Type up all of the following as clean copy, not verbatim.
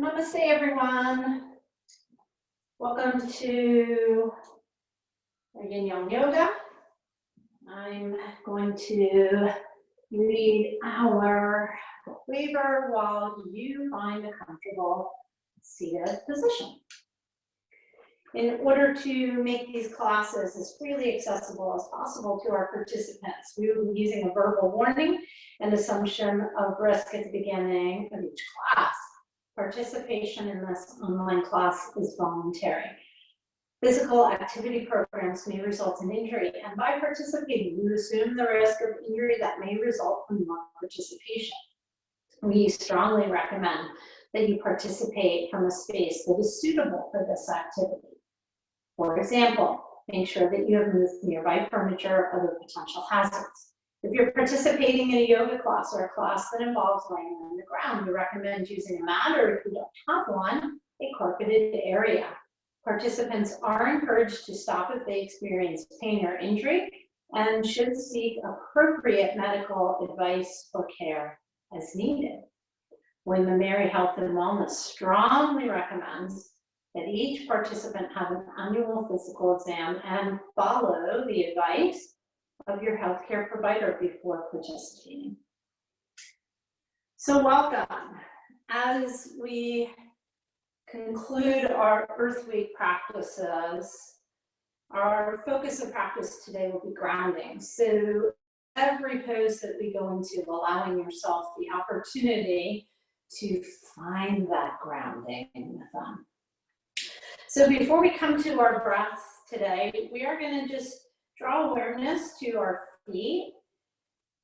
Namaste, everyone. Welcome to Yin Yoga. I'm going to read our waiver while you find a comfortable seated position. In order to make these classes as freely accessible as possible to our participants, we will be using a verbal warning and assumption of risk at the beginning of each class. Participation in this online class is voluntary. Physical activity programs may result in injury, and by participating, you assume the risk of injury that may result from non-participation. We strongly recommend that you participate from a space that is suitable for this activity. For example, make sure that you have moved nearby furniture or other potential hazards. If you're participating in a yoga class or a class that involves laying on the ground, we recommend using a mat, or if you don't have one, a carpeted area. Participants are encouraged to stop if they experience pain or injury and should seek appropriate medical advice or care as needed. Women Mary Health and Wellness strongly recommends that each participant have an annual physical exam and follow the advice of your healthcare provider before participating. So welcome. As we conclude our Earth Week practices, our focus of practice today will be grounding. So every pose that we go into, allowing yourself the opportunity to find that grounding with them. So before we come to our breath today, we are going to just draw awareness to our feet.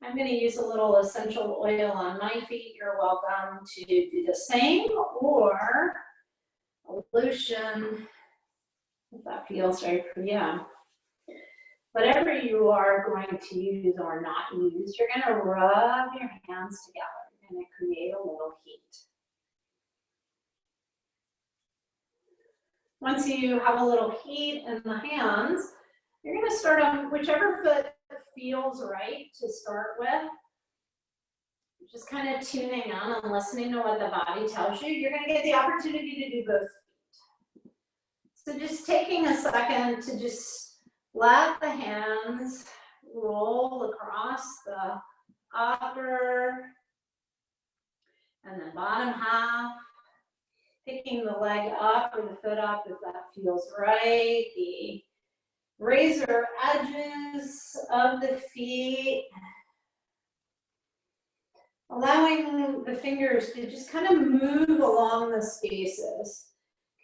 I'm going to use a little essential oil on my feet. You're welcome to do the same, or a lotion if that feels right for you. Whatever you are going to use or not use, you're going to rub your hands together. You're going to create a little heat. Once you have a little heat in the hands, you're going to start on whichever foot feels right to start with. Just kind of tuning in and listening to what the body tells you. You're going to get the opportunity to do both feet. So just taking a second to just let the hands roll across the upper and the bottom half. Picking the leg up or the foot up if that feels right. The razor edges of the feet. Allowing the fingers to just kind of move along the spaces.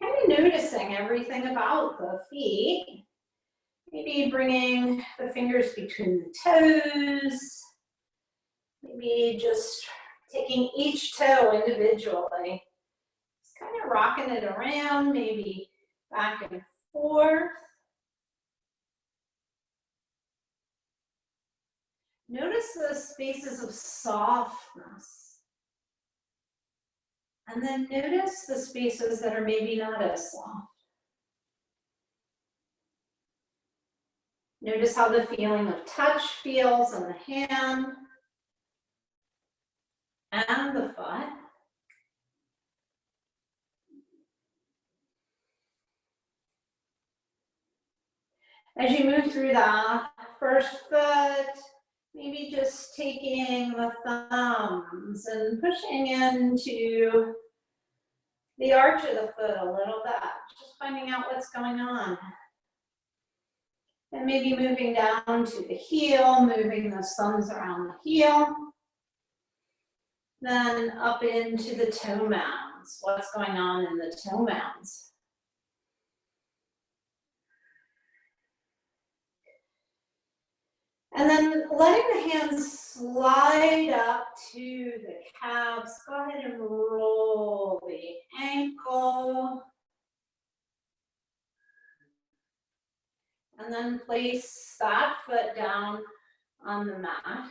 Kind of noticing everything about the feet. Maybe bringing the fingers between the toes. Maybe just taking each toe individually. Kind of rocking it around, maybe back and forth. Notice the spaces of softness. And then notice the spaces that are maybe not as soft. Notice how the feeling of touch feels on the hand and the foot. As you move through the first foot, maybe just taking the thumbs and pushing into the arch of the foot a little bit, just finding out what's going on. And maybe moving down to the heel, moving those thumbs around the heel. Then up into the toe mounds. What's going on in the toe mounds? And then letting the hands slide up to the calves. Go ahead and roll the ankle. And then place that foot down on the mat.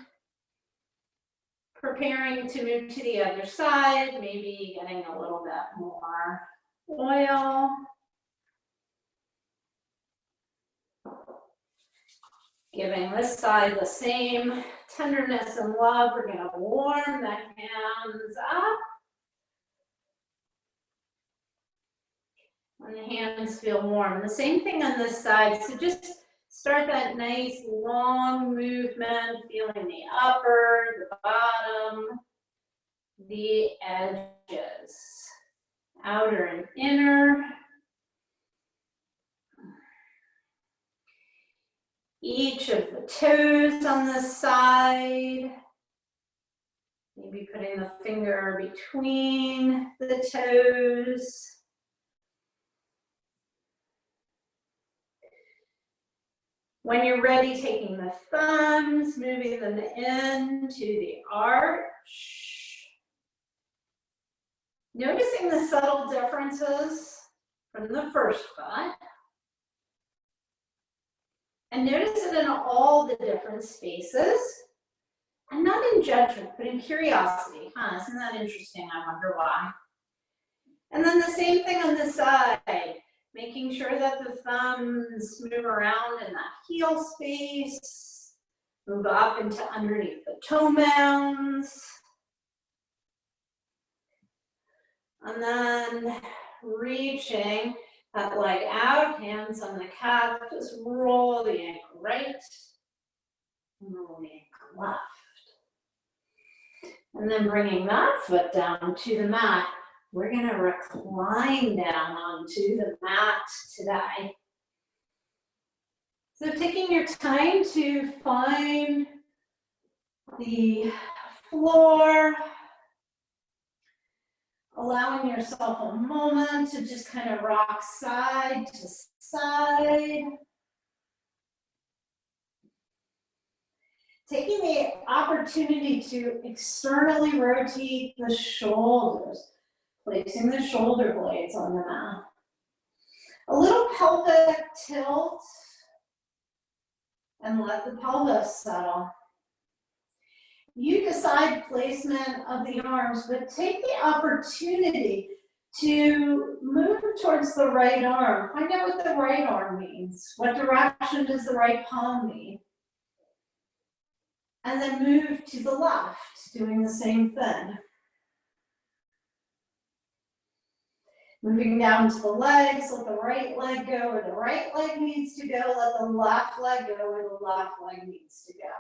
Preparing to move to the other side, maybe getting a little bit more oil. Giving this side the same tenderness and love. We're going to warm the hands up. when the hands feel warm. The same thing on this side. So just start that nice long movement, feeling the upper, the bottom, the edges, outer and inner. Each of the toes on this side. Maybe putting the finger between the toes. When you're ready, taking the thumbs, moving them into the arch. Noticing the subtle differences from the first foot. And notice it in all the different spaces. And not in judgment, but in curiosity. Huh, isn't that interesting? I wonder why. And then the same thing on the side. Making sure that the thumbs move around in that heel space, move up into underneath the toe mounds. And then reaching that leg out, hands on the calf, just roll the ankle right, and roll the ankle left. And then bringing that foot down to the mat. We're going to recline down onto the mat today. So taking your time to find the floor, allowing yourself a moment to just kind of rock side to side. Taking the opportunity to externally rotate the shoulders. Placing the shoulder blades on the mat. A little pelvic tilt, and let the pelvis settle. You decide placement of the arms, but take the opportunity to move towards the right arm. Find out what the right arm means. What direction does the right palm mean? And then move to the left, doing the same thing. Moving down to the legs, let the right leg go where the right leg needs to go, let the left leg go where the left leg needs to go.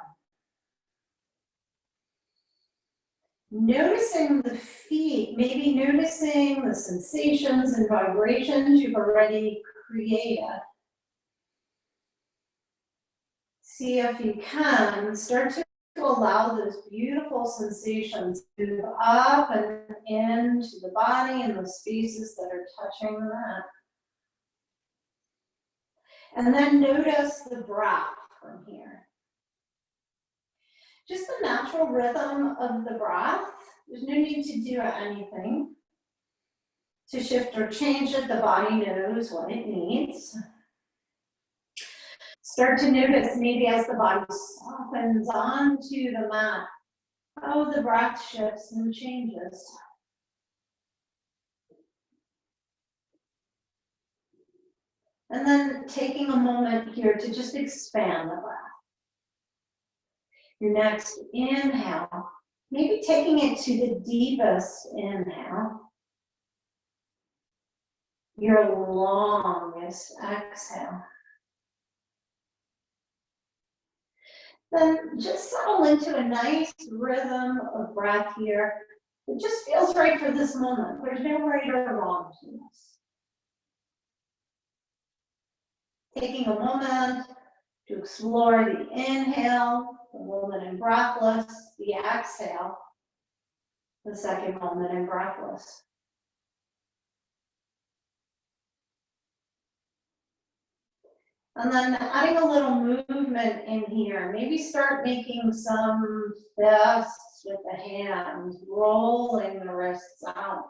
Noticing the feet, maybe noticing the sensations and vibrations you've already created. See if you can start to allow those beautiful sensations to move up and into the body and the spaces that are touching the mat. And then notice the breath from here. Just the natural rhythm of the breath. There's no need to do anything to shift or change it. The body knows what it needs. Start to notice maybe as the body softens onto the mat, how the breath shifts and changes. And then taking a moment here to just expand the breath. Your next inhale, maybe taking it to the deepest inhale. Your longest exhale. Then just settle into a nice rhythm of breath here. It just feels right for this moment. There's no right or wrong to this. Taking a moment to explore the inhale, the moment in breathless, the exhale, the second moment in breathless. And then adding a little movement in here. Maybe start making some fists with the hands, rolling the wrists out.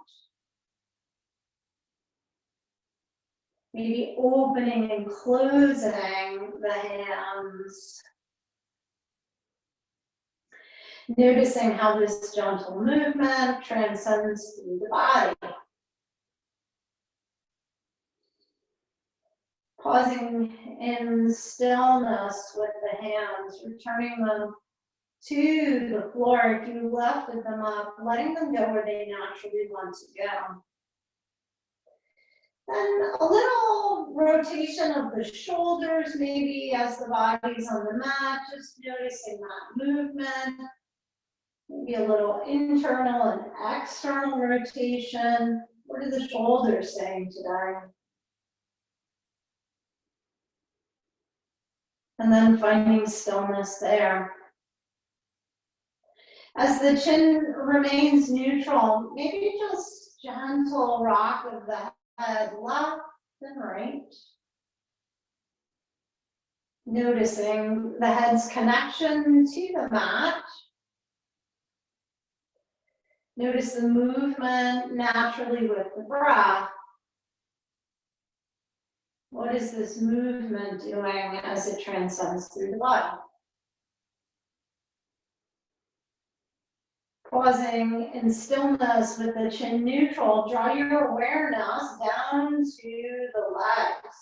Maybe opening and closing the hands. Noticing how this gentle movement transcends through the body. Pausing in stillness with the hands, returning them to the floor. If you lifted them up, letting them go where they naturally want to go. Then a little rotation of the shoulders, maybe as the body's on the mat, just noticing that movement. Maybe a little internal and external rotation. What are the shoulders saying today? And then finding stillness there. As the chin remains neutral, maybe just gentle rock of the head left and right. Noticing the head's connection to the mat. Notice the movement naturally with the breath. What is this movement doing as it transcends through the body? Pausing in stillness with the chin neutral, draw your awareness down to the legs.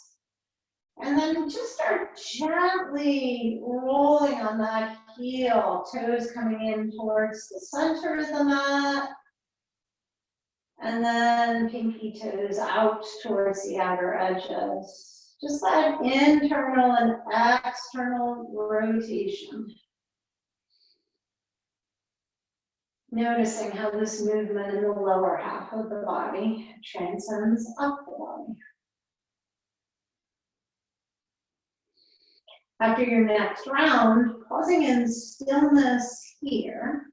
And then just start gently rolling on that heel, toes coming in towards the center of the mat. And then pinky toes out towards the outer edges. Just that internal and external rotation. Noticing how this movement in the lower half of the body transcends up the body. After your next round, pausing in stillness here.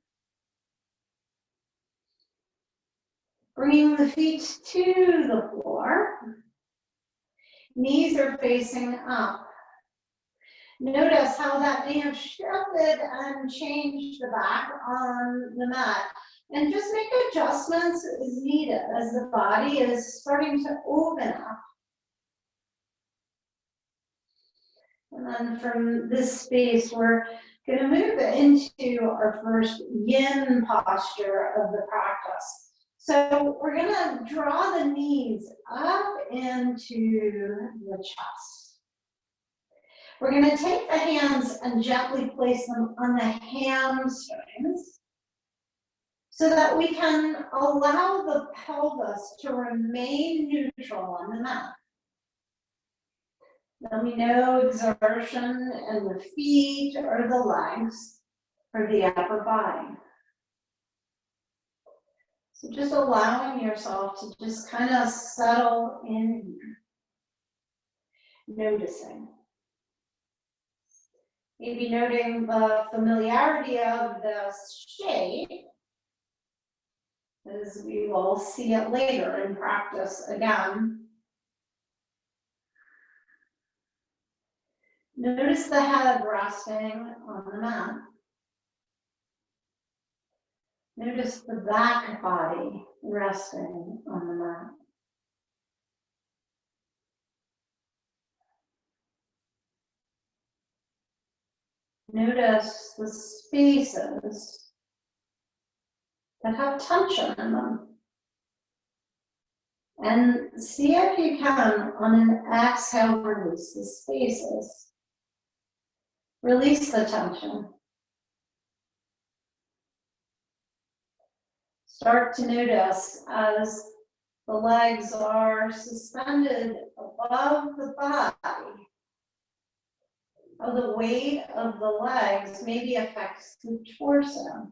Bringing the feet to the floor. Knees are facing up. Notice how that may have shifted and changed the back on the mat. And just make adjustments as needed as the body is starting to open up. And then from this space, we're going to move into our first yin posture of the practice. So we're going to draw the knees up into the chest. We're going to take the hands and gently place them on the hamstrings so that we can allow the pelvis to remain neutral on the mat. There'll be no exertion in the feet or the legs or the upper body. So just allowing yourself to just kind of settle in here, noticing. Maybe noting the familiarity of this shape, as we will see it later in practice again. Notice the head resting on the mat. Notice the back body resting on the mat. Notice the spaces that have tension in them. And see if you can, on an exhale, release the spaces. Release the tension. Start to notice as the legs are suspended above the body, how the weight of the legs maybe affects the torso.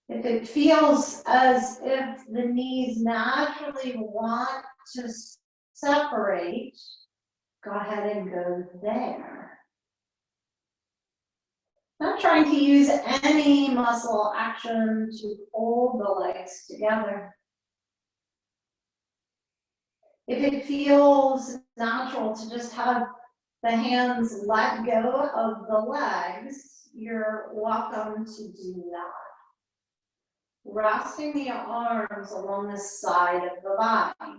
If it feels as if the knees naturally want to separate, go ahead and go there. Not trying to use any muscle action to hold the legs together. If it feels natural to just have the hands let go of the legs, you're welcome to do that. Resting the arms along the side of the body.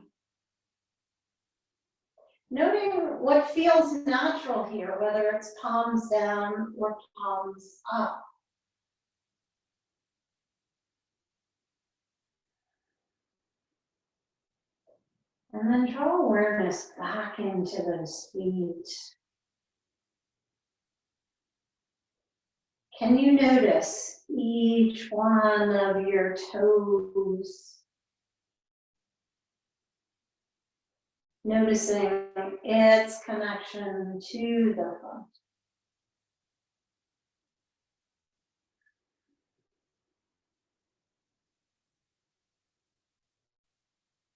Noting what feels natural here, whether it's palms down or palms up. And then draw awareness back into those feet. Can you notice each one of your toes noticing its connection to the foot.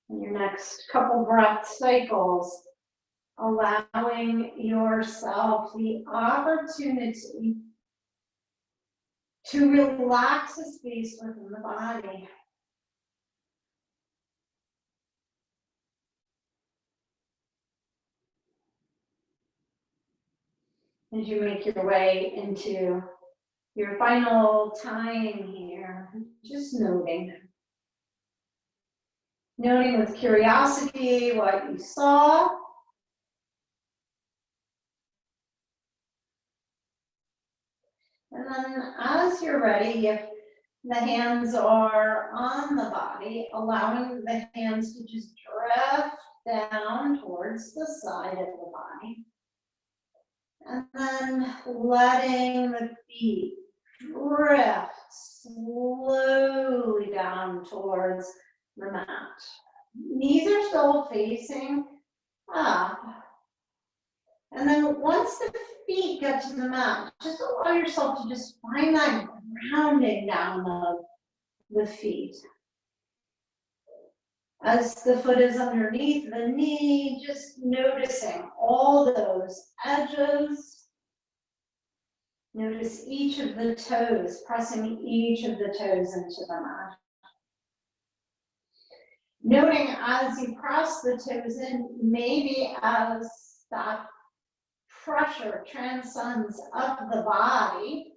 In your next couple breath cycles, allowing yourself the opportunity to relax the space within the body. As you make your way into your final time here, just noting with curiosity what you saw. And then as you're ready, if the hands are on the body, allowing the hands to just drift down towards the side of the body. And then letting the feet drift slowly down towards the mat. Knees are still facing up. And then once the feet get to the mat, just allow yourself to just find that grounding down of the feet. As the foot is underneath the knee, just noticing all those edges. Notice each of the toes, pressing each of the toes into the mat. Noting as you press the toes in, maybe as that pressure transcends up the body,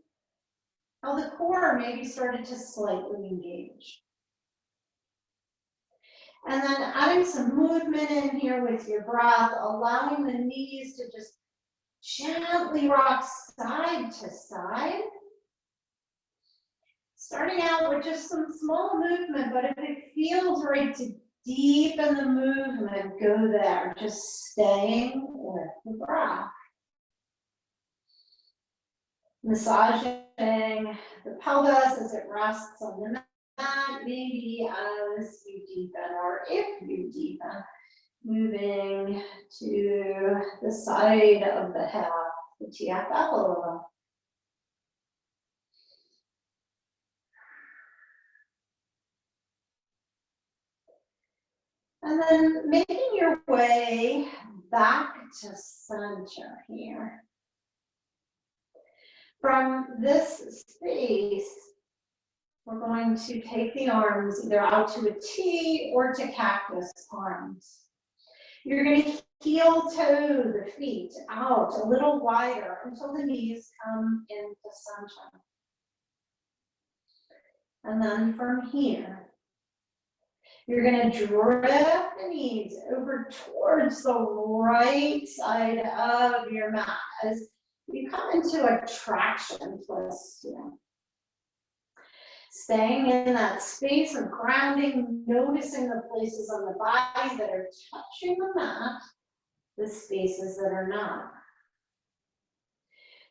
how the core maybe started to slightly engage. And then adding some movement in here with your breath, allowing the knees to just gently rock side to side. Starting out with just some small movement, but if it feels right to deepen the movement, go there, just staying with the breath. Massaging the pelvis as it rests on the mat, maybe as you deepen, or if you deepen, moving to the side of the hip, the TFL a little. And then making your way back to center here. From this space, we're going to take the arms either out to a T or to cactus arms. You're going to heel toe the feet out a little wider until the knees come into center. And then from here, you're going to drift the knees over towards the right side of your mat as you come into a traction twist here. Staying in that space of grounding, noticing the places on the body that are touching the mat, the spaces that are not.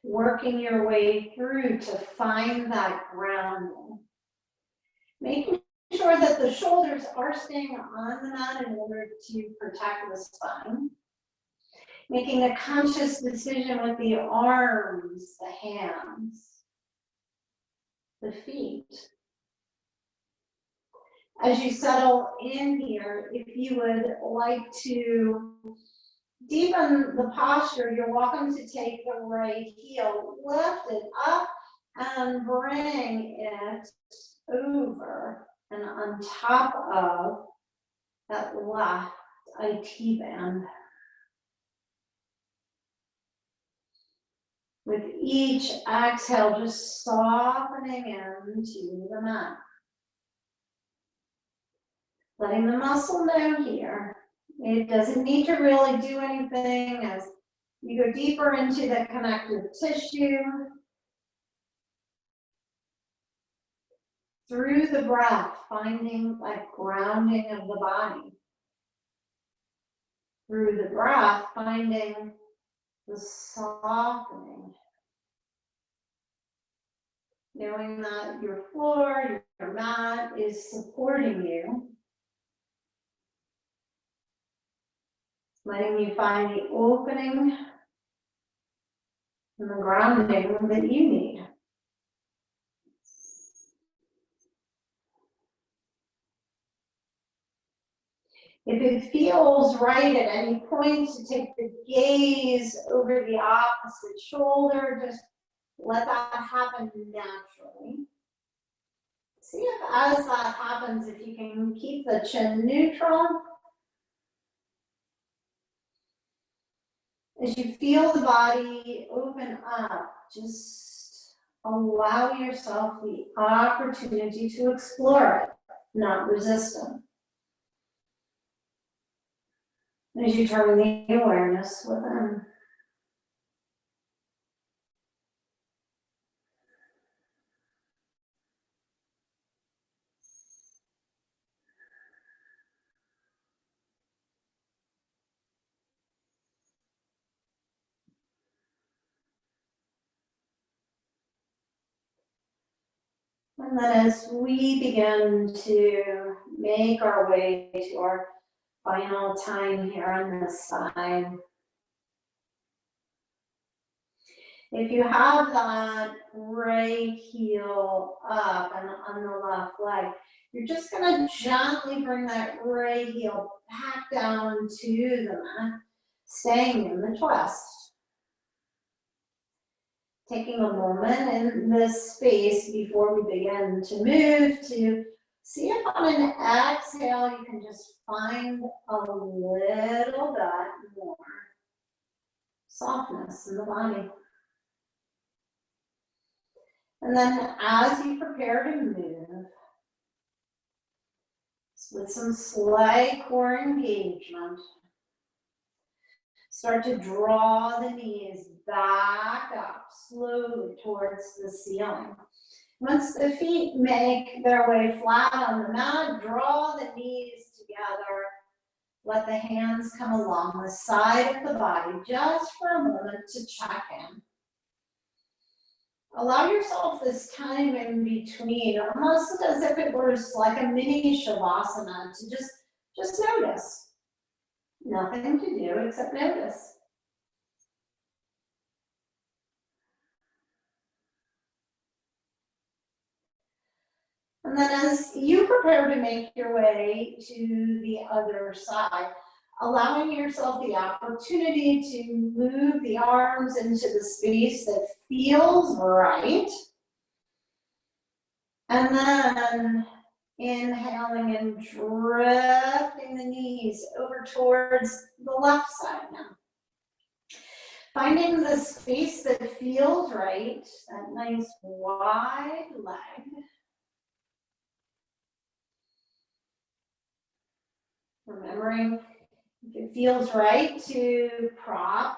Working your way through to find that grounding. Making sure that the shoulders are staying on the mat in order to protect the spine. Making a conscious decision with the arms, the hands, the feet. As you settle in here, if you would like to deepen the posture, you're welcome to take the right heel, lift it up, and bring it over and on top of that left IT band. With each exhale, just softening into the mat. Letting the muscle know here. It doesn't need to really do anything as you go deeper into the connective tissue. Through the breath, finding that grounding of the body. Through the breath, finding the softening. Knowing that your floor, your mat is supporting you. letting you find the opening and the grounding that you need. If it feels right at any point to take the gaze over the opposite shoulder, just let that happen naturally. See if as that happens, if you can keep the chin neutral. As you feel the body open up, just allow yourself the opportunity to explore it, not resist it. As you turn the awareness within. And then as we begin to make our way to our final time here on this side, if you have that right heel up and on the left leg, you're just going to gently bring that right heel back down to the mat, staying in the twist. Taking a moment in this space before we begin to move to see if on an exhale you can just find a little bit more softness in the body. And then as you prepare to move, with some slight core engagement, start to draw the knees back up slowly towards the ceiling. Once the feet make their way flat on the mat, draw the knees together. Let the hands come along the side of the body just for a moment to check in. Allow yourself this time in between, almost as if it was like a mini shavasana, to just notice. Nothing to do except notice. And then as you prepare to make your way to the other side, allowing yourself the opportunity to move the arms into the space that feels right. And then inhaling and drifting the knees over towards the left side now. Finding the space that feels right, that nice wide leg. Remembering if it feels right to prop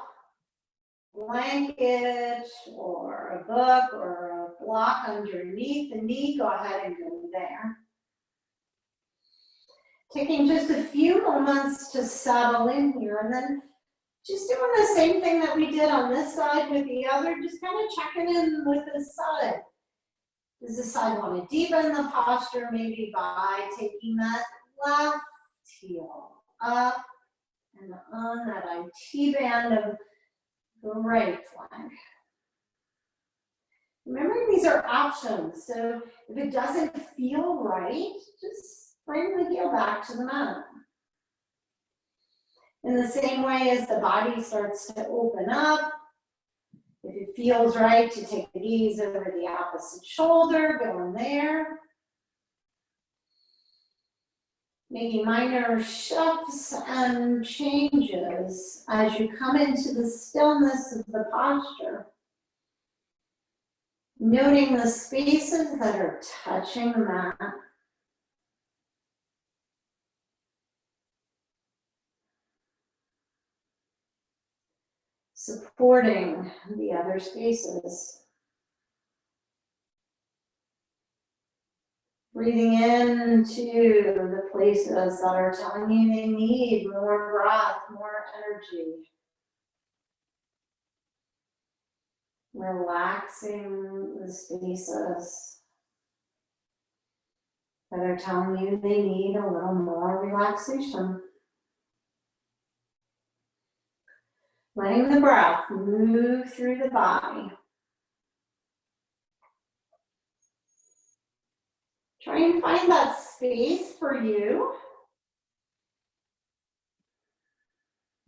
a blanket or a book or a block underneath the knee, go ahead and go there. Taking just a few moments to settle in here, and then just doing the same thing that we did on this side with the other, just kind of checking in with this side. Does this side want to deepen the posture, maybe by taking that left heel up and on that IT band of the right leg. Remember, these are options, so if it doesn't feel right, just bring the heel back to the mat. In the same way as the body starts to open up, if it feels right to take the gaze over the opposite shoulder, go in there. Making minor shifts and changes as you come into the stillness of the posture. Noting the spaces that are touching the mat. Supporting the other spaces. Breathing into the places that are telling you they need more breath, more energy. Relaxing the spaces that are telling you they need a little more relaxation. Letting the breath move through the body. Try and find that space for you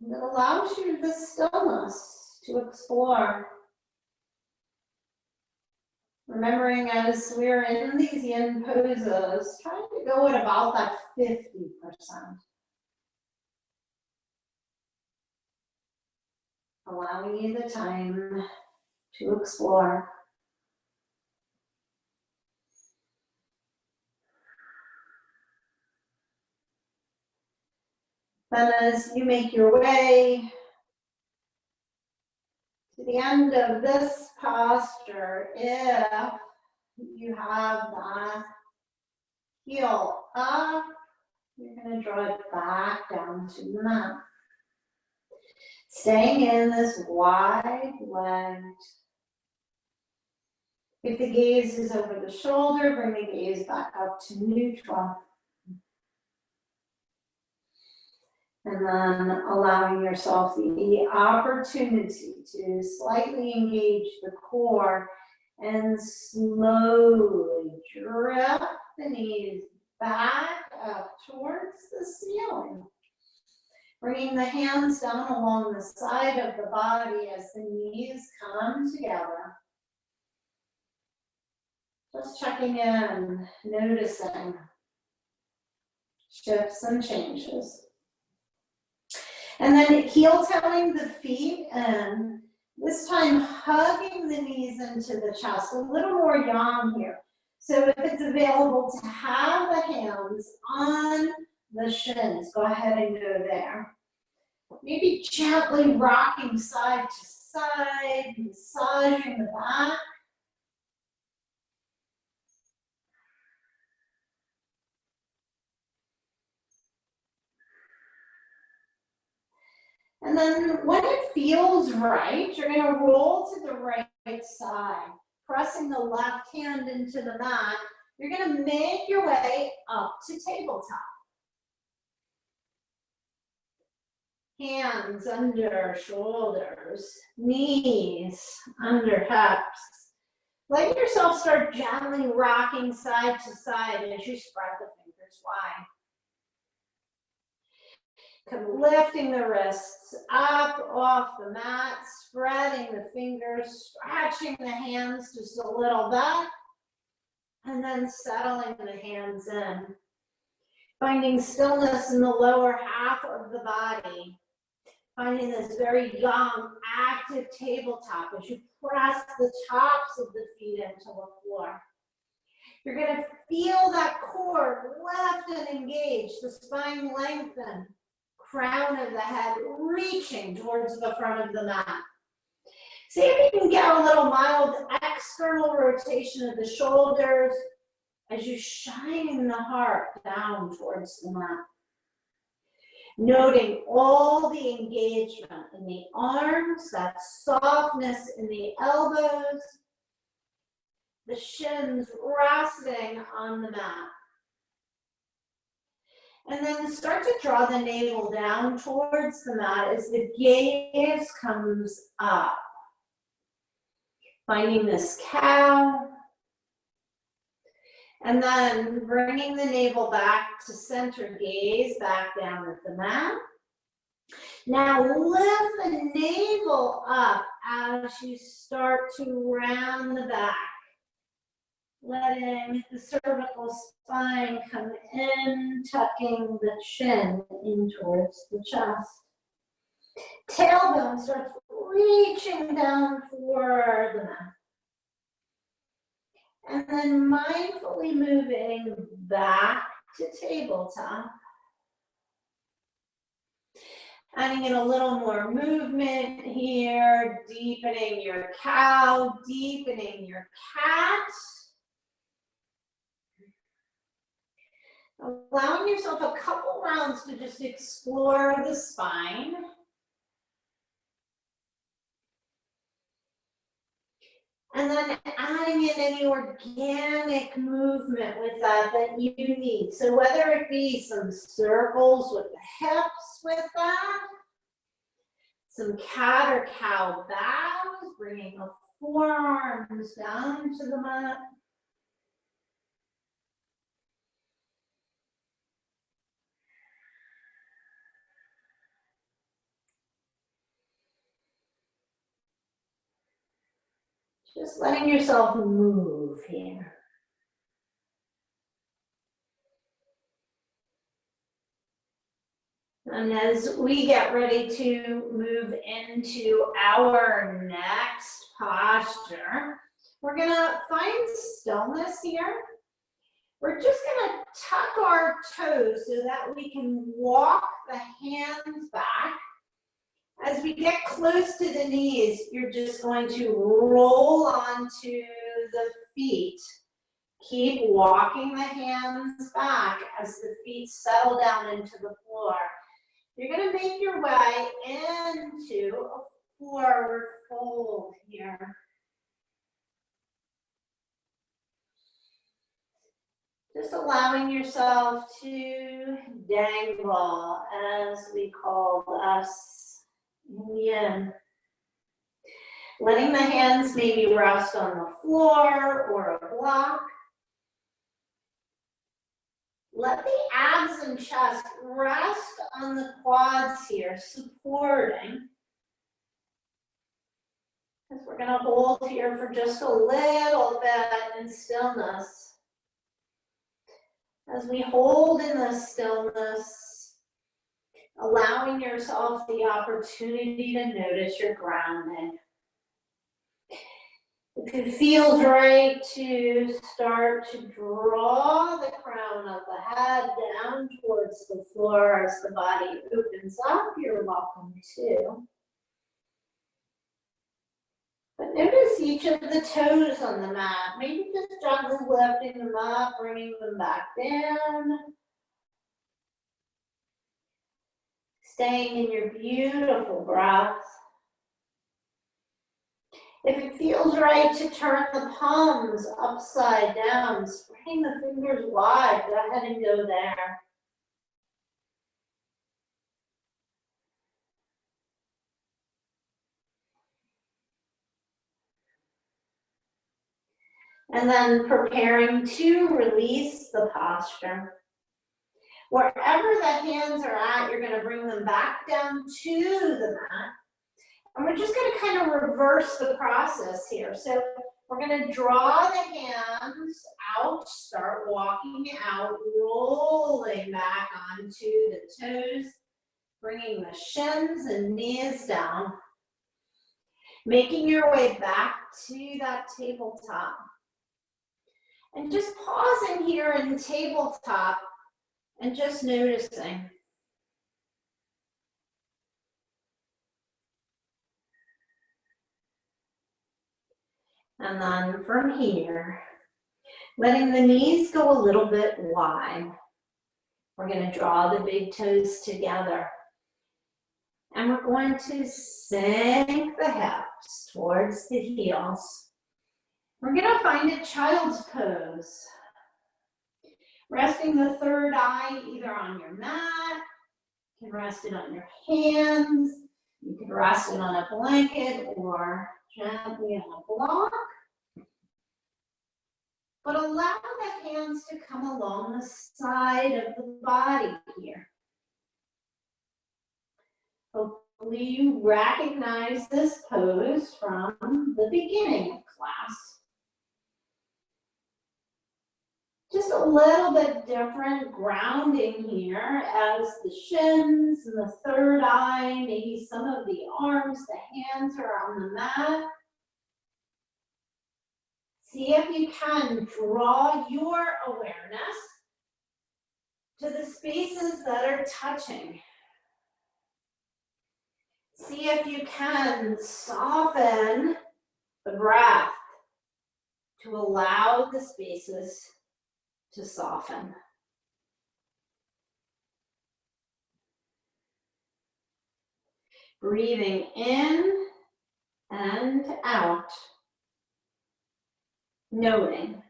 that allows you the stillness to explore. Remembering as we're in these yin poses, trying to go at about that 50%. Allowing you the time to explore. Then as you make your way to the end of this posture, if you have that heel up, you're going to draw it back down to the mat. Staying in this wide leg. If the gaze is over the shoulder, bring the gaze back up to neutral. And then allowing yourself the opportunity to slightly engage the core and slowly drift the knees back up towards the ceiling. Bringing the hands down along the side of the body as the knees come together. Just checking in, noticing shifts and changes. And then heel-toeing the feet in, this time hugging the knees into the chest, a little more yang here. So if it's available to have the hands on the shins, go ahead and go there. Maybe gently rocking side to side, massaging the back. And then when it feels right, you're going to roll to the right side, pressing the left hand into the mat. You're going to make your way up to tabletop. Hands under shoulders, knees under hips. Let yourself start gently rocking side to side as you spread the fingers wide. Come lifting the wrists up off the mat, spreading the fingers, stretching the hands just a little bit, and then settling the hands in. Finding stillness in the lower half of the body. Finding this very young, active tabletop as you press the tops of the feet into the floor. You're going to feel that core lift and engage, the spine lengthen. Crown of the head reaching towards the front of the mat. See if you can get a little mild external rotation of the shoulders as you shine the heart down towards the mat. Noting all the engagement in the arms, that softness in the elbows, the shins resting on the mat. And then start to draw the navel down towards the mat as the gaze comes up. Finding this cow. And then bringing the navel back to center, gaze back down at the mat. Now lift the navel up as you start to round the back. Letting the cervical spine come in, tucking the chin in towards the chest. Tailbone starts reaching down toward the mat. And then mindfully moving back to tabletop. Adding in a little more movement here, deepening your cow, deepening your cat. Allowing yourself a couple rounds to just explore the spine. And then adding in any organic movement with that you need. So whether it be some circles with the hips with that, Some cat or cow bows, bringing the forearms down to the mat. Just letting yourself move here. And as we get ready to move into our next posture, we're gonna find stillness here. We're just gonna tuck our toes so that we can walk the hands back. As we get close to the knees, you're just going to roll onto the feet. Keep walking the hands back as the feet settle down into the floor. You're going to make your way into a forward fold here. Just allowing yourself to dangle, as we call us in Yin. Letting the hands maybe rest on the floor or a block. Let the abs and chest rest on the quads here, supporting. Because we're going to hold here for just a little bit in stillness. As we hold in the stillness, allowing yourself the opportunity to notice your grounding. If it feels right to start to draw the crown of the head down towards the floor as the body opens up, you're welcome to. But notice each of the toes on the mat. Maybe just gently lifting them up, bringing them back down. Staying in your beautiful breath. If it feels right to turn the palms upside down, spreading the fingers wide, go ahead and go there. And then preparing to release the posture. Wherever the hands are at, you're going to bring them back down to the mat. And we're just going to kind of reverse the process here. So we're going to draw the hands out, start walking out, rolling back onto the toes, bringing the shins and knees down, making your way back to that tabletop. And just pausing here in tabletop and just noticing. And then from here, letting the knees go a little bit wide. We're going to draw the big toes together. And we're going to sink the hips towards the heels. We're going to find a child's pose. Resting the third eye either on your mat, you can rest it on your hands, you can rest it on a blanket or gently on a block. But allow the hands to come along the side of the body here. Hopefully you recognize this pose from the beginning of class. Just a little bit different grounding here as the shins and the third eye, maybe some of the arms, the hands are on the mat. See if you can draw your awareness to the spaces that are touching. See if you can soften the breath to allow the spaces to soften. Breathing in and out. Noting.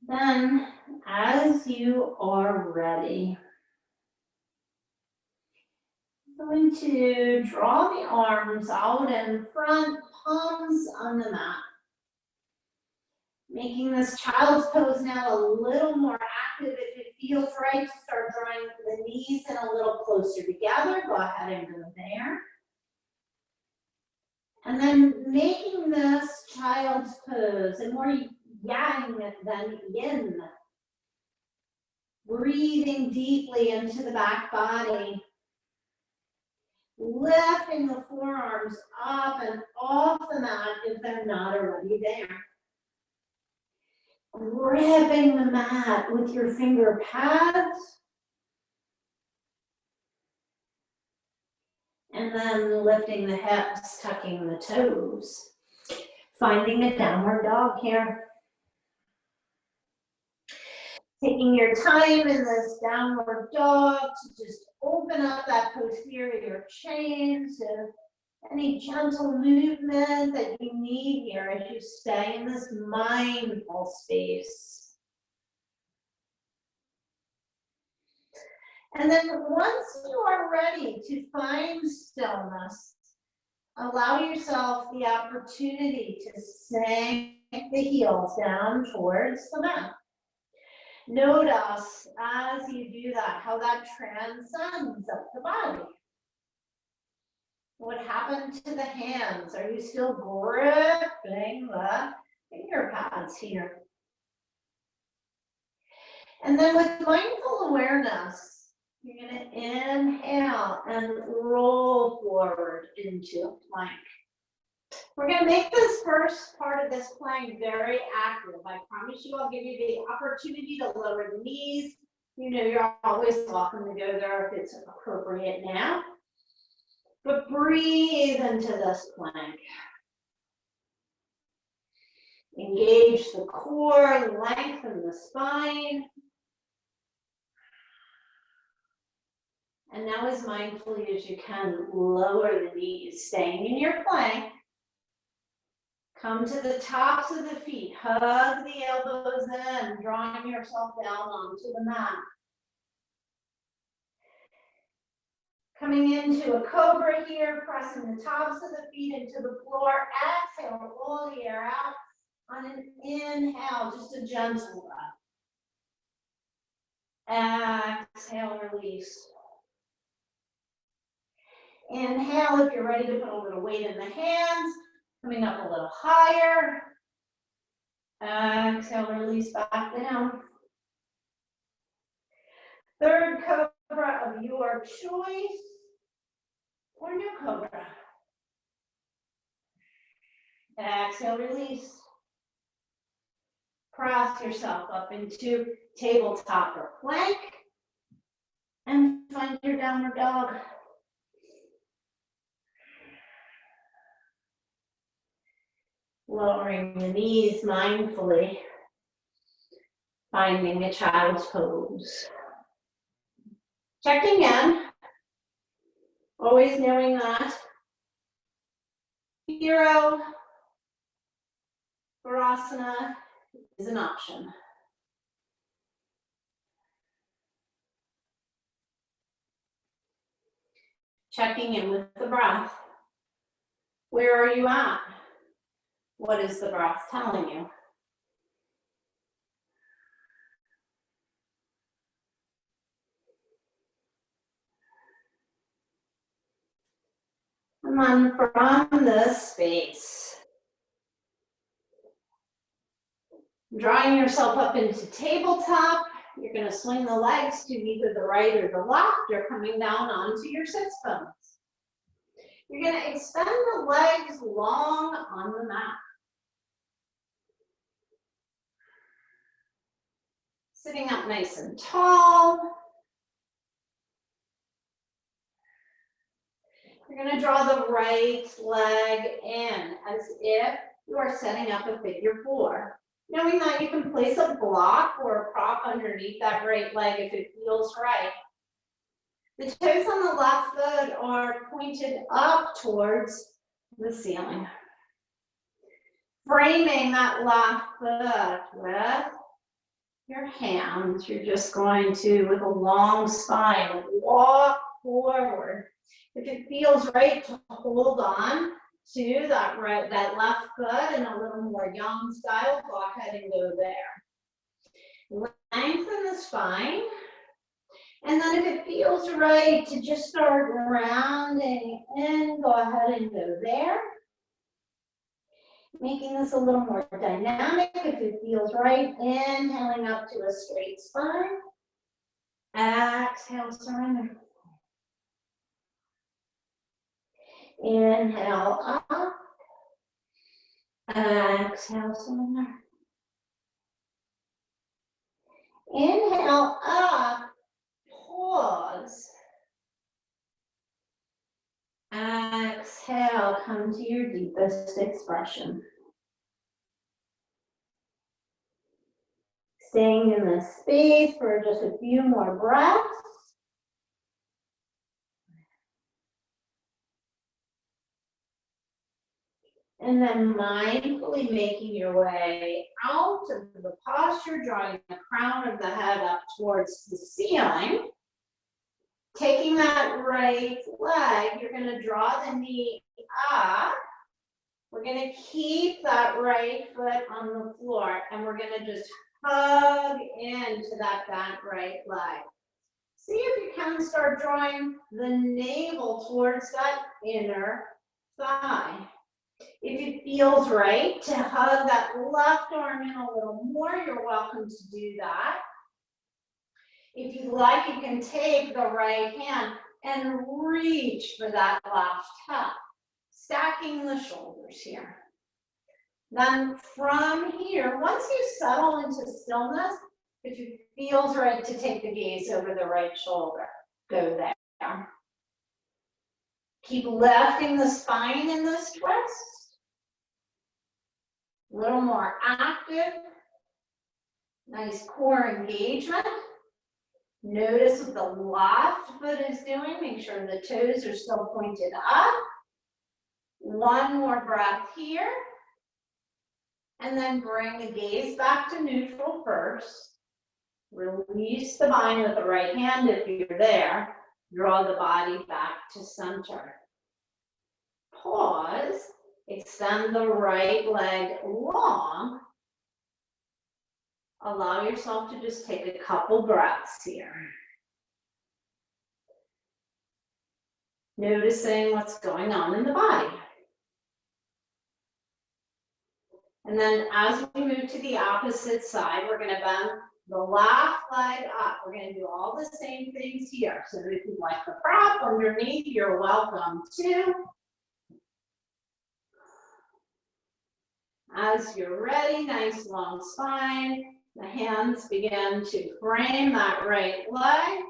Then, as you are ready, I'm going to draw the arms out in front, palms on the mat. Making this child's pose now a little more active. If it feels right to start drawing the knees in a little closer together, go ahead and go there. And then making this child's pose a more yang than yin. Breathing deeply into the back body. Lifting the forearms up and off the mat if they're not already there. Gripping the mat with your finger pads. And then lifting the hips, tucking the toes. Finding a downward dog here. Taking your time in this downward dog to just open up that posterior chain to any gentle movement that you need here as you stay in this mindful space. And then once you are ready to find stillness, allow yourself the opportunity to sink the heels down towards the mat. Notice as you do that, how that transcends up the body. What happened to the hands? Are you still gripping the finger pads here? And then with mindful awareness, you're going to inhale and roll forward into a plank. We're going to make this first part of this plank very active. I promise you I'll give you the opportunity to lower the knees. You know you're always welcome to go there if it's appropriate now. But breathe into this plank. Engage the core, lengthen the spine. And now as mindfully as you can, lower the knees, staying in your plank. Come to the tops of the feet, hug the elbows in, drawing yourself down onto the mat. Coming into a cobra here, pressing the tops of the feet into the floor. Exhale, roll the air out. On an inhale, just a gentle breath. Exhale, release. Inhale if you're ready to put a little weight in the hands. Coming up a little higher. Exhale, release back down. Third cobra of your choice, or new cobra. Exhale, release. Press yourself up into tabletop or plank. And find your downward dog. Lowering the knees mindfully. Finding a child's pose. Checking in. Always knowing that hero Virasana is an option. Checking in with the breath. Where are you at? What is the breath telling you? And then from this space, drawing yourself up into tabletop, you're going to swing the legs to either the right or the left, or coming down onto your sits bones. You're going to extend the legs long on the mat. Sitting up nice and tall. You're going to draw the right leg in as if you are setting up a figure four. Knowing that you can place a block or a prop underneath that right leg if it feels right. The toes on the left foot are pointed up towards the ceiling. Framing that left foot with your hands, you're just going to, with a long spine, walk forward. If it feels right to hold on to that left foot in a little more yang style, go ahead and go there. Lengthen the spine. And then if it feels right to just start rounding in, go ahead and go there. Making this a little more dynamic if it feels right. Inhaling up to a straight spine. Exhale, surrender. Inhale up. Exhale, surrender. Inhale up. Pause. Exhale, come to your deepest expression. Staying in this space for just a few more breaths. And then mindfully making your way out of the posture, drawing the crown of the head up towards the ceiling. Taking that right leg, you're going to draw the knee up. We're going to keep that right foot on the floor, and we're going to just hug into that bent right leg. See if you can start drawing the navel towards that inner thigh. If it feels right to hug that left arm in a little more, you're welcome to do that. If you like, you can take the right hand and reach for that left hip, stacking the shoulders here. Then from here, once you settle into stillness, if it feels right to take the gaze over the right shoulder, go there. Keep lifting the spine in this twist. A little more active. Nice core engagement. Notice what the left foot is doing. Make sure the toes are still pointed up. One more breath here. And then bring the gaze back to neutral first. Release the bind with the right hand if you're there. Draw the body back to center. Pause. Extend the right leg long. Allow yourself to just take a couple breaths here. Noticing what's going on in the body. And then as we move to the opposite side, we're going to bend the left leg up. We're going to do all the same things here. So if you like the prop underneath, you're welcome to. As you're ready, nice long spine. The hands begin to frame that right leg.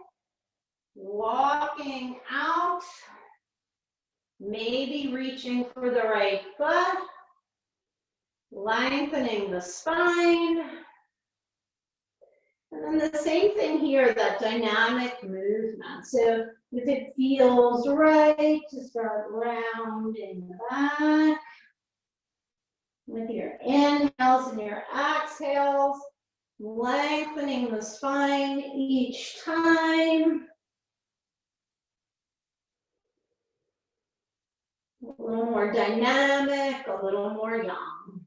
Walking out. Maybe reaching for the right foot. Lengthening the spine. And then the same thing here, that dynamic movement. So if it feels right to start rounding back. With your inhales and your exhales, lengthening the spine each time. A little more dynamic, a little more yang.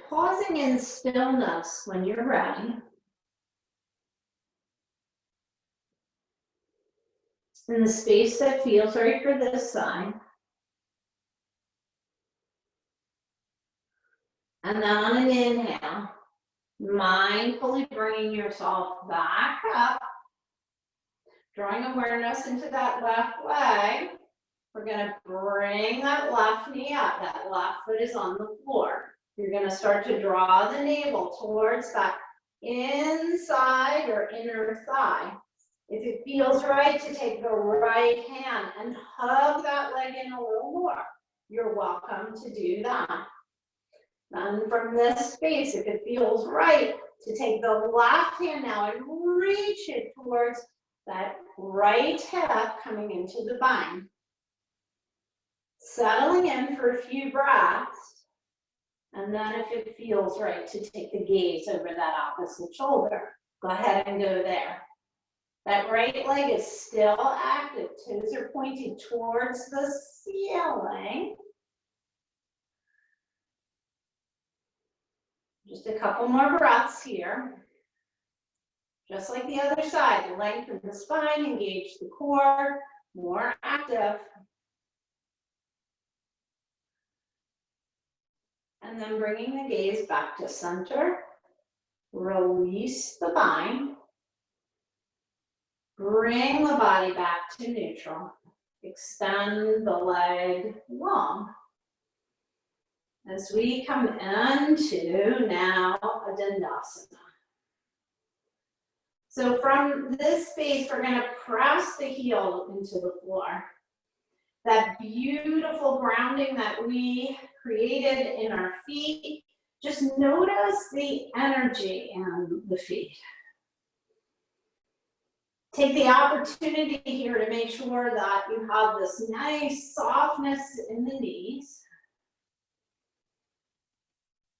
Pausing in stillness when you're ready. In the space that feels right for this side. And then on an inhale, mindfully bringing yourself back up, drawing awareness into that left leg. We're going to bring that left knee up. That left foot is on the floor. You're going to start to draw the navel towards that inside or inner thigh. If it feels right to take the right hand and hug that leg in a little more, you're welcome to do that. Then from this space, if it feels right to take the left hand now and reach it towards that right hip coming into the bind. Settling in for a few breaths, and then if it feels right to take the gaze over that opposite shoulder, go ahead and go there. That right leg is still active. Toes are pointing towards the ceiling. Just a couple more breaths here. Just like the other side, lengthen the spine, engage the core, more active. And then bringing the gaze back to center. Release the bind. Bring the body back to neutral. Extend the leg long. As we come into now a Dandasana. So from this space, we're going to press the heel into the floor. That beautiful grounding that we created in our feet, just notice the energy in the feet. Take the opportunity here to make sure that you have this nice softness in the knees.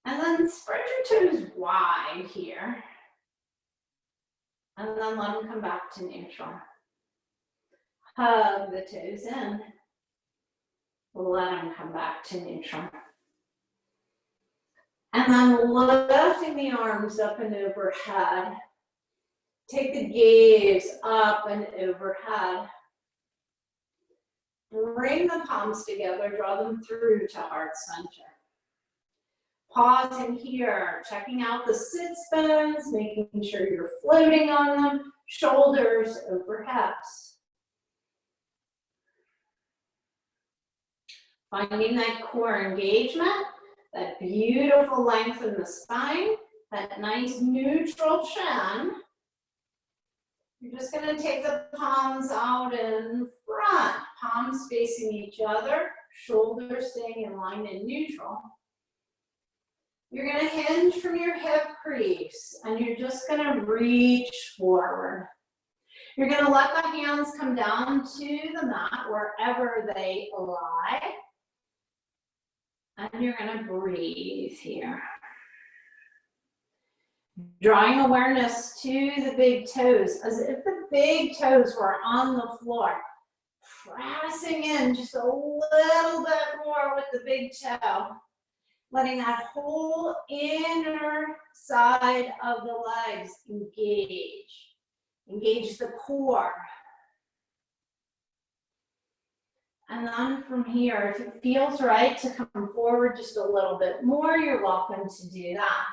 And then spread your toes wide here. And then let them come back to neutral. Hug the toes in. Let them come back to neutral. And then lifting the arms up and overhead. Take the gaze up and overhead. Bring the palms together, draw them through to heart center. Pausing here, checking out the sits bones, making sure you're floating on them, shoulders over hips. Finding that core engagement, that beautiful length in the spine, that nice neutral chin. You're just going to take the palms out in front, palms facing each other, shoulders staying in line and neutral. You're going to hinge from your hip crease, and you're just going to reach forward. You're going to let the hands come down to the mat wherever they lie. And you're going to breathe here. Drawing awareness to the big toes, as if the big toes were on the floor. Pressing in just a little bit more with the big toe. Letting that whole inner side of the legs engage. Engage the core. And then from here, if it feels right to come forward just a little bit more, you're welcome to do that.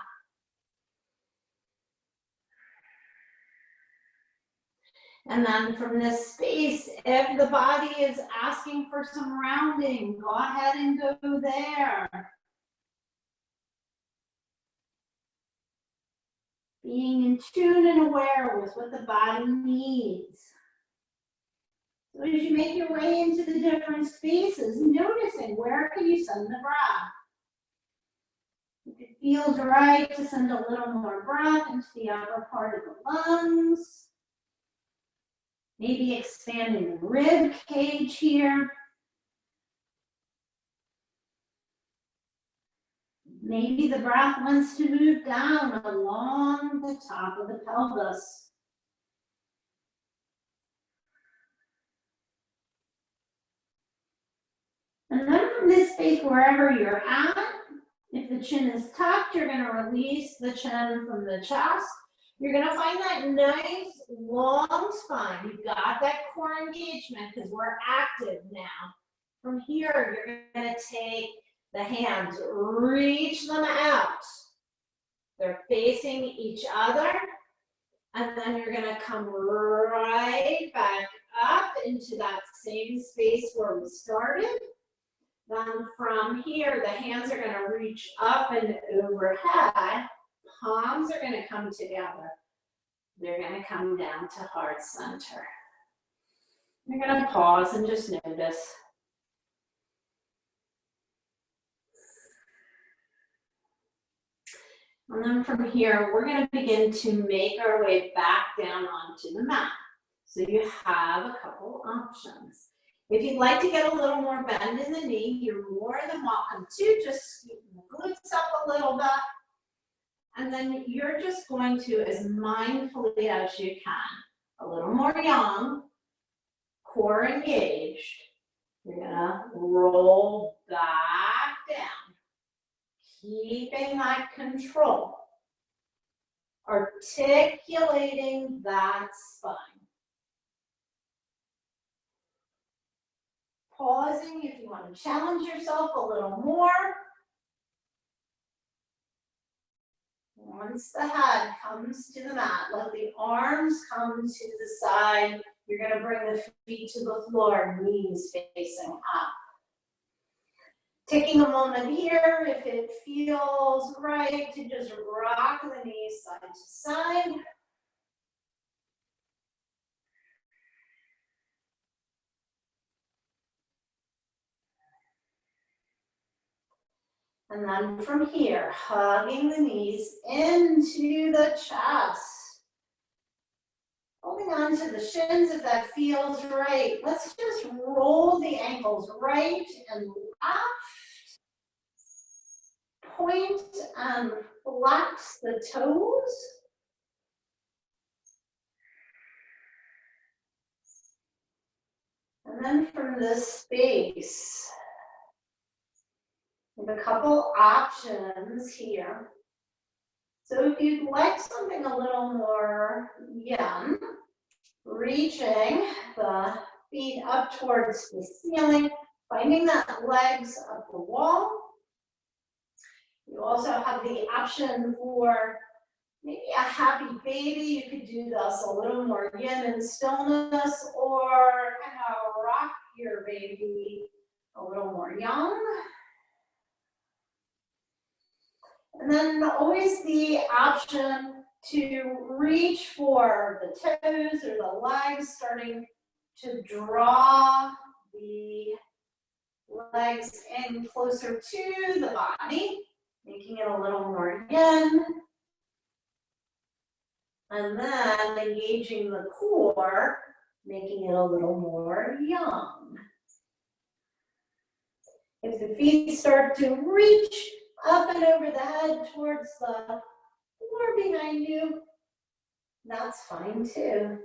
And then from this space, if the body is asking for some rounding, go ahead and go there. Being in tune and aware with what the body needs. So as you make your way into the different spaces, noticing where can you send the breath. If it feels right to send a little more breath into the upper part of the lungs. Maybe expanding the rib cage here. Maybe the breath wants to move down along the top of the pelvis. And then from this space, wherever you're at, if the chin is tucked, you're going to release the chin from the chest. You're going to find that nice long spine. You've got that core engagement because we're active now. From here, you're going to take the hands, reach them out. They're facing each other. And then you're going to come right back up into that same space where we started. Then from here, the hands are going to reach up and overhead. Palms are going to come together. They're going to come down to heart center. You're going to pause and just notice. And then from here, we're going to begin to make our way back down onto the mat. So you have a couple options. If you'd like to get a little more bend in the knee, you're more than welcome to. Just scoot the glutes up a little bit. And then you're just going to, as mindfully as you can, a little more yang, core engaged. You're gonna roll back down, keeping that control, articulating that spine. Pausing if you want to challenge yourself a little more. Once the head comes to the mat, let the arms come to the side. You're going to bring the feet to the floor, knees facing up. Taking a moment here, if it feels right, to just rock the knees side to side. And then from here, hugging the knees into the chest. Holding on to the shins if that feels right. Let's just roll the ankles right and left. Point and flex the toes. And then from this space, we have a couple options here. So if you'd like something a little more yin, reaching the feet up towards the ceiling, finding that legs up the wall. You also have the option for maybe a happy baby. You could do this a little more yin and stillness, or kind of rock your baby a little more yang. And then always the option to reach for the toes or the legs, starting to draw the legs in closer to the body, making it a little more yin. And then engaging the core, making it a little more yang. If the feet start to reach up and over the head towards the floor behind you, that's fine too.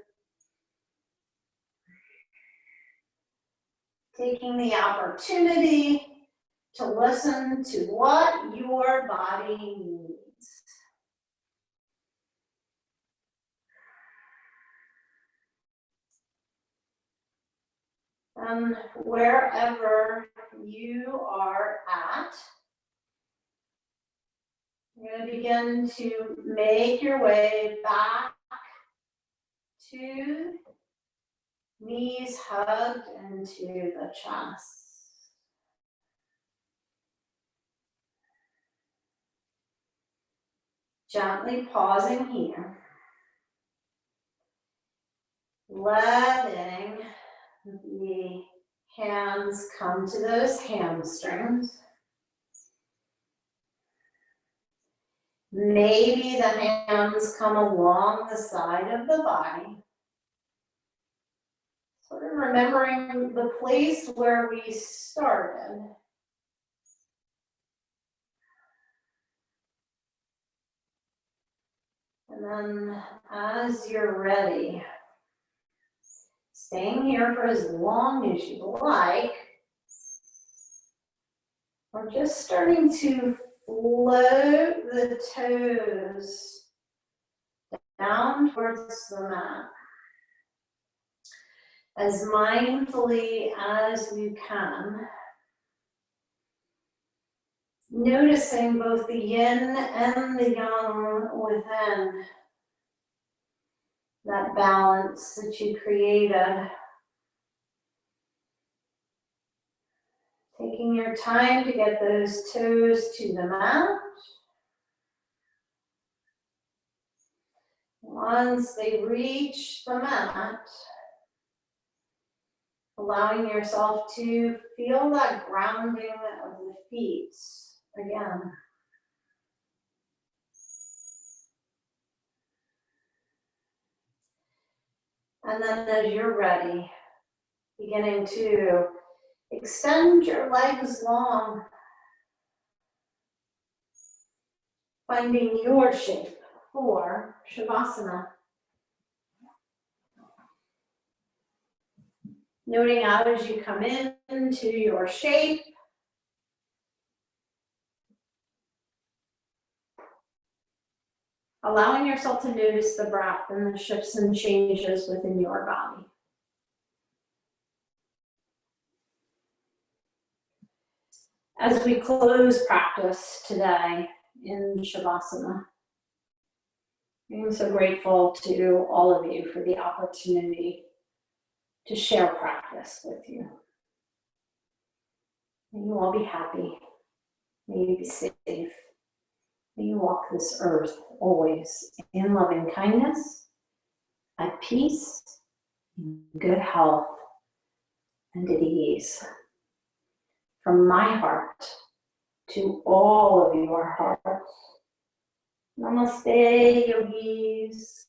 Taking the opportunity to listen to what your body needs. And wherever you are at, you're going to begin to make your way back to knees hugged into the chest. Gently pausing here. Letting the hands come to those hamstrings. Maybe the hands come along the side of the body. Sort of remembering the place where we started. And then as you're ready, staying here for as long as you like, we're just starting to float the toes down towards the mat. As mindfully as you can. Noticing both the yin and the yang within. That balance that you created. Taking your time to get those toes to the mat. Once they reach the mat, allowing yourself to feel that grounding of the feet again. And then as you're ready, Beginning to extend your legs long, finding your shape for Shavasana. Noting out as you come into your shape. Allowing yourself to notice the breath and the shifts and changes within your body. As we close practice today in Shavasana, I'm so grateful to all of you for the opportunity to share practice with you. May you all be happy. May you be safe. May you walk this earth always in loving kindness, at peace, in good health, and at ease. From my heart to all of your hearts. Namaste, yogis.